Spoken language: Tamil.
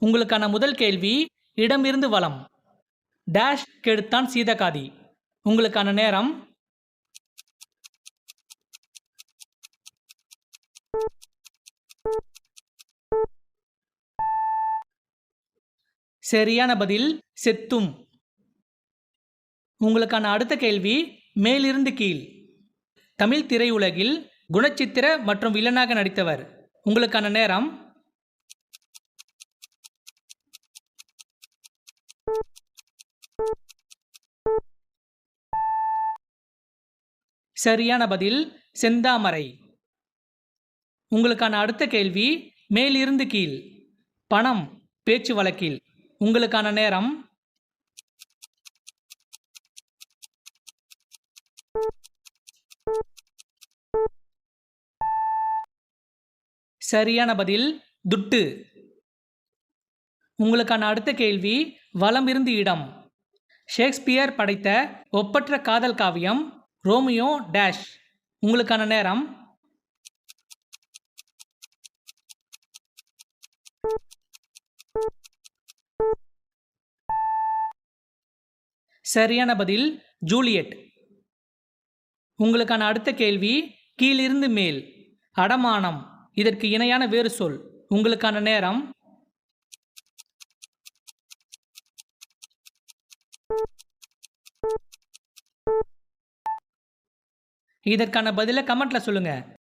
உங்களுக்கான முதல் கேள்வி இடமிருந்து வலம். டேஷ் கெடுத்தான் சீதகாதி. உங்களுக்கான நேரம். சரியான பதில் செத்தும். உங்களுக்கான அடுத்த கேள்வி மேலிருந்து கீழ். தமிழ் திரையுலகில் குணச்சித்திர மற்றும் வில்லனாக நடித்தவர். உங்களுக்கான நேரம். சரியான பதில் செந்தாமரை. உங்களுக்கான அடுத்த கேள்வி மேலிருந்து கீழ். பணம் பேச்சு வழக்கில். உங்களுக்கான நேரம். சரியான பதில் துட்டு. உங்களுக்கான அடுத்த கேள்வி வலம் இருந்து இடம். ஷேக்ஸ்பியர் படைத்த ஒப்பற்ற காதல் காவியம் ரோமியோ டேஷ். உங்களுக்கான நேரம். சரியான பதில் ஜூலியட். உங்களுக்கான அடுத்த கேள்வி கீழிருந்து மேல். அடமானம் இதற்கு இணையான வேறு சொல். உங்களுக்கான நேரம். இதற்கான பதிலை கமெண்ட்ல சொல்லுங்க.